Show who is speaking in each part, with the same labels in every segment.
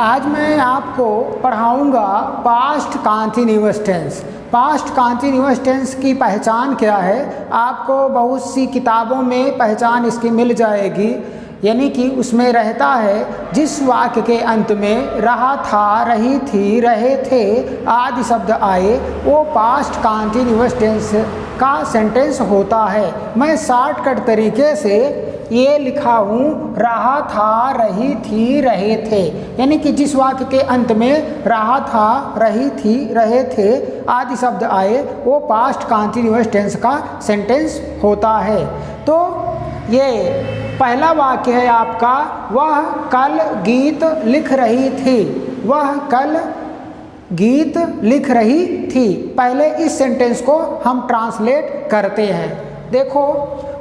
Speaker 1: आज मैं आपको पढ़ाऊंगा past continuous tense. Past continuous tense की पहचान क्या है, आपको बहुत सी किताबों में पहचान इसकी मिल जाएगी। यानी कि उसमें रहता है जिस वाक्य के अंत में रहा था, रही थी, रहे थे आदि शब्द आए वो पास्ट कॉन्टिन्यूअस टेंस का सेंटेंस होता है। मैं शॉर्टकट तरीके से ये लिखा हूँ, रहा था, रही थी, रहे थे। यानी कि जिस वाक्य के अंत में रहा था, रही थी, रहे थे आदि शब्द आए वो पास्ट कॉन्टिन्यूअस टेंस का सेंटेंस होता है। तो ये पहला वाक्य है आपका, वह कल गीत लिख रही थी। वह कल गीत लिख रही थी। पहले इस सेंटेंस को हम ट्रांसलेट करते हैं। देखो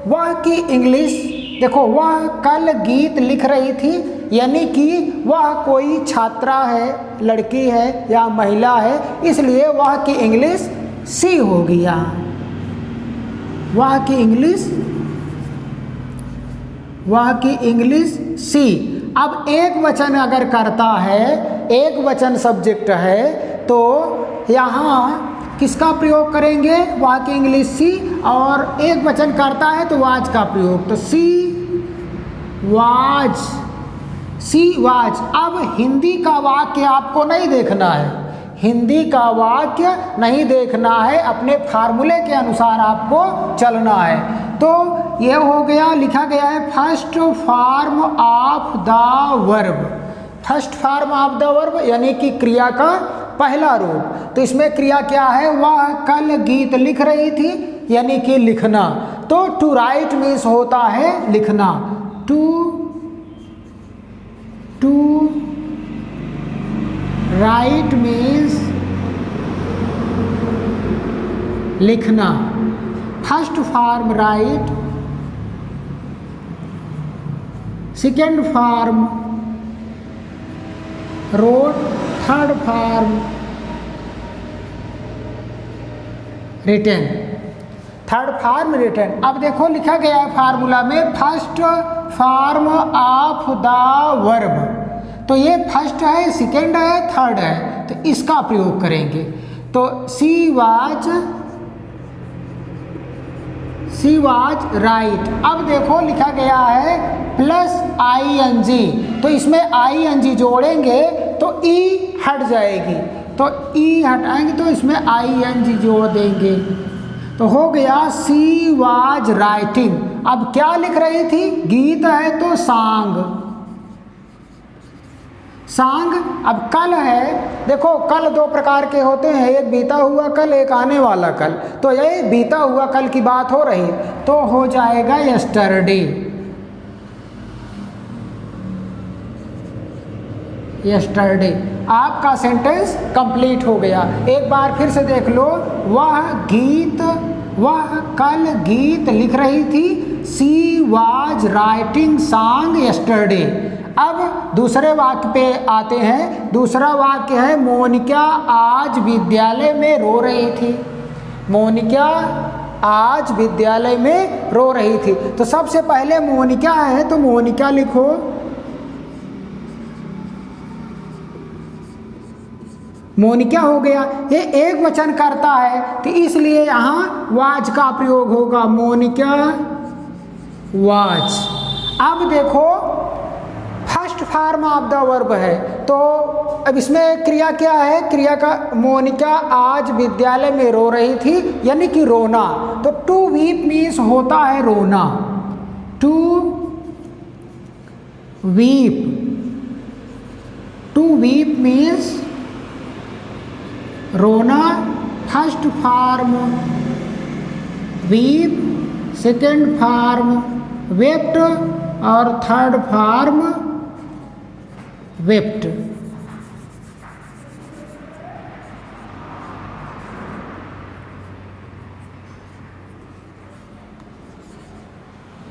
Speaker 1: वह की इंग्लिश, देखो वह कल गीत लिख रही थी, यानी कि वह कोई छात्रा है, लड़की है या महिला है, इसलिए वह की इंग्लिश सी होगी। यहाँ वह की इंग्लिश सी। अब एक वचन अगर करता है, एक वचन सब्जेक्ट है, तो यहाँ किसका प्रयोग करेंगे, वह की इंग्लिश सी, और एक वचन करता है तो वाज का प्रयोग, तो सी वाज, सी वाज। अब हिंदी का वाक्य आपको नहीं देखना है, हिंदी का वाक्य नहीं देखना है, अपने फार्मूले के अनुसार आपको चलना है। तो ये हो गया, लिखा गया है first form of the verb. First form of the verb यानी कि क्रिया का पहला रूप। तो इसमें क्रिया क्या है, वह कल गीत लिख रही थी, यानी कि लिखना। तो टू राइट मीन्स होता है लिखना। टू राइट मीन्स लिखना। First form write, second form wrote, third form written. Third form written. अब देखो लिखा गया है फार्मूला में first form of the verb. तो ये फर्स्ट है, सेकेंड है, थर्ड है, तो इसका प्रयोग करेंगे। तो सी वाज राइट। अब देखो लिखा गया है प्लस ING, तो इसमें ING जोड़ेंगे तो ई हट जाएगी, तो ई हटाएंगे तो इसमें ING जोड़ देंगे, तो हो गया सी वाज राइटिंग। अब क्या लिख रही थी, गीत है तो सांग। अब कल है, देखो कल दो प्रकार के होते हैं, एक बीता हुआ कल, एक आने वाला कल। तो ये बीता हुआ कल की बात हो रही है, तो हो जाएगा यस्टरडे। यस्टरडे आपका सेंटेंस कंप्लीट हो गया। एक बार फिर से देख लो, वह कल गीत लिख रही थी, she was writing song yesterday. अब दूसरे वाक्य पे आते हैं। दूसरा वाक्य है मोनिका आज विद्यालय में रो रही थी। मोनिका आज विद्यालय में रो रही थी। तो सबसे पहले मोनिका है तो मोनिका लिखो, मोनिका हो गया। ये एक वचन करता है तो इसलिए यहाँ वाज का प्रयोग होगा, मोनिका वाज। अब देखो first form of the verb है, तो अब इसमें क्रिया क्या है, क्रिया का मोनिका आज विद्यालय में रो रही थी, यानी कि रोना। तो टू वीप मीन्स होता है रोना। टू वीप मीन्स रोना। First form weep, second form wept और third form wept.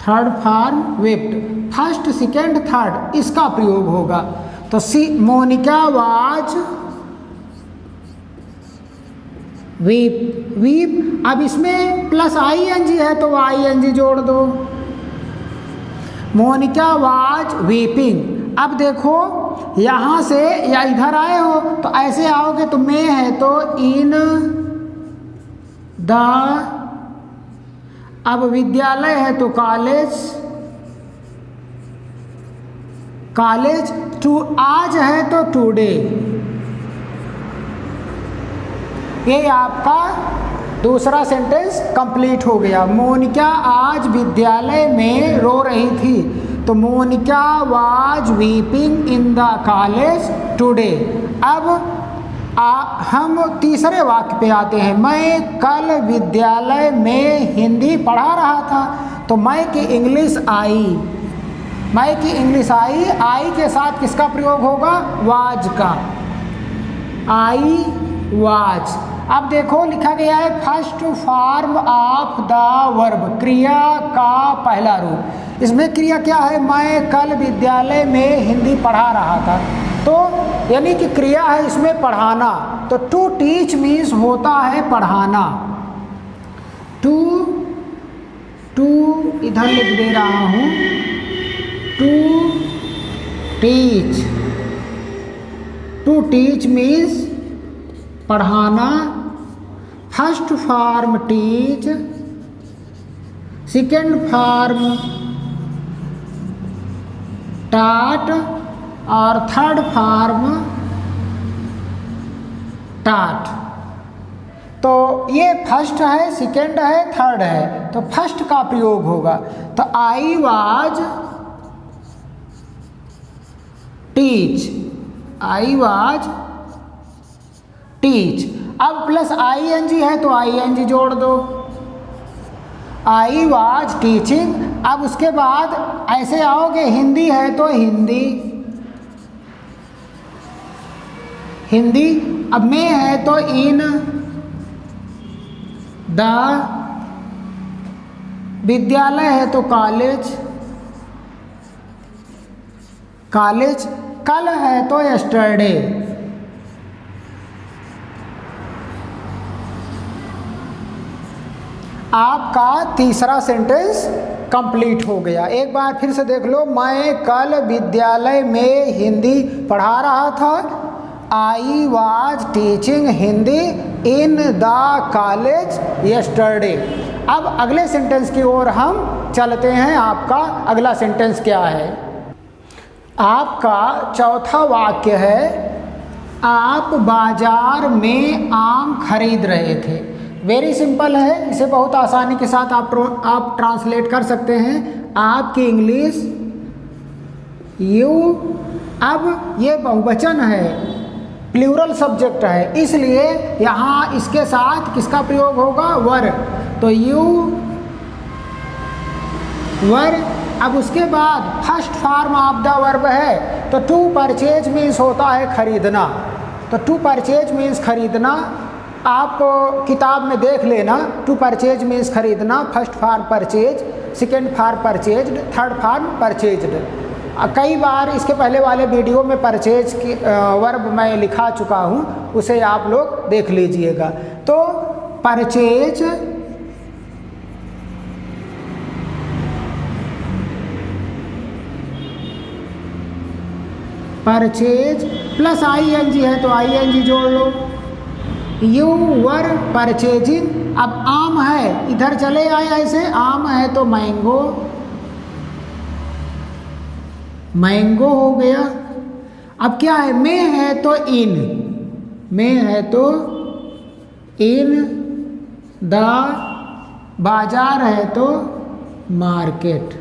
Speaker 1: Third form wept, first second third इसका प्रयोग होगा। तो मोनिका वाज वीप। अब इसमें प्लस ING है तो ING जोड़ दो। Monica was weeping. अब देखो यहाँ से या इधर आए हो तो ऐसे आओगे तो में है तो इन द, अब विद्यालय है तो कॉलेज, कॉलेज, टू आज है तो टुडे। ये आपका दूसरा सेंटेंस कंप्लीट हो गया। मोनिका आज विद्यालय में रो रही थी तो Monica was weeping in the college today. अब हम तीसरे वाक्य पे आते हैं। मैं कल विद्यालय में हिंदी पढ़ा रहा था तो मैं की इंग्लिश आई, मैं की इंग्लिश आई, आई के साथ किसका प्रयोग होगा? वाज का, आई वाज। अब देखो लिखा गया है first form of the verb, क्रिया का पहला रूप। इसमें क्रिया क्या है? मैं कल विद्यालय में हिंदी पढ़ा रहा था, तो यानी कि क्रिया है इसमें पढ़ाना। तो टू टीच मीन्स होता है पढ़ाना। टू इधर लिख दे रहा हूँ, टू टीच मीन्स पढ़ाना। First form teach, second form टाट और थर्ड फॉर्म टाट। तो ये फर्स्ट है, सेकेंड है, थर्ड है, तो फर्स्ट का प्रयोग होगा। तो I was teach, I was teach. अब प्लस ING है तो ING जोड़ दो, आई वाज टीचिंग। अब उसके बाद ऐसे आओगे, हिंदी है तो हिंदी, हिंदी। अब में है तो इन द, विद्यालय है तो कॉलेज, कॉलेज। कल है तो यस्टरडे। आपका तीसरा सेंटेंस कंप्लीट हो गया। एक बार फिर से देख लो। मैं कल विद्यालय में हिंदी पढ़ा रहा था, I was teaching Hindi in the college yesterday. अब अगले सेंटेंस की ओर हम चलते हैं। आपका अगला सेंटेंस क्या है? आपका चौथा वाक्य है, आप बाजार में आम खरीद रहे थे। वेरी सिंपल है, इसे बहुत आसानी के साथ आप ट्रांसलेट कर सकते हैं। आपकी इंग्लिश यू। अब ये बहुवचन है, प्लूरल सब्जेक्ट है, इसलिए यहाँ इसके साथ किसका प्रयोग होगा? वर। तो यू वर। अब उसके बाद first form of the verb है तो टू परचेज मीन्स होता है खरीदना। तो टू परचेज मीन्स खरीदना। आप किताब में देख लेना, टू परचेज मीन्स खरीदना। First firm purchase, second form purchased, third form purchased. कई बार इसके पहले वाले वीडियो में परचेज की वर्ब मैं लिखा चुका हूँ, उसे आप लोग देख लीजिएगा। तो परचेज, परचेज प्लस ING है तो ING जोड़ लो। You were purchasing. अब आम है, इधर चले आए ऐसे, आम है तो मैंगो, मैंगो हो गया। अब क्या है? में है तो इन, में है तो इन द, बाजार है तो market,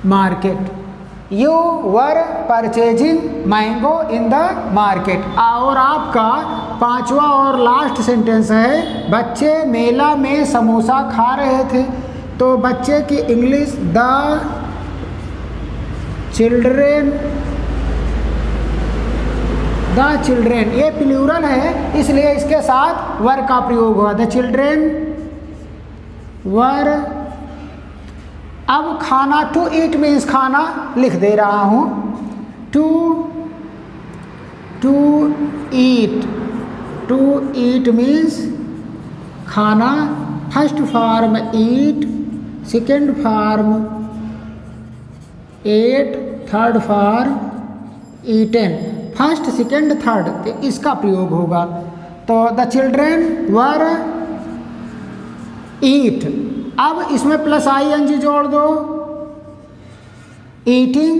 Speaker 1: market. You were purchasing mango in the market. और आपका पांचवा और लास्ट सेंटेंस है, बच्चे मेला में समोसा खा रहे थे। तो बच्चे की English the children, the children. ये प्लूरल है इसलिए इसके साथ वर का प्रयोग हुआ, द चिल्ड्रेन वर। अब खाना, टू ईट मीन्स खाना, लिख दे रहा हूँ। To eat, to eat means खाना। First form eat, second form ate, third form eaten, first second third, तो इसका प्रयोग होगा। तो द चिल्ड्रेन वर ईट, अब इसमें प्लस ING जोड़ दो, ईटिंग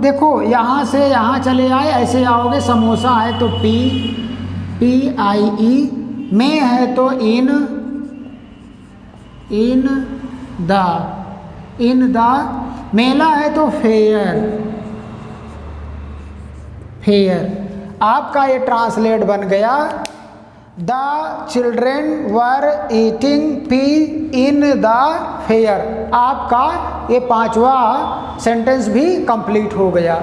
Speaker 1: देखो यहाँ से यहाँ चले आए, ऐसे आओगे, समोसा है तो PIE, में है तो इन द, मेला है तो फेयर। आपका ये ट्रांसलेट बन गया, the children were eating P in the fair. आपका ये 5वां सेंटेंस भी कंप्लीट हो गया।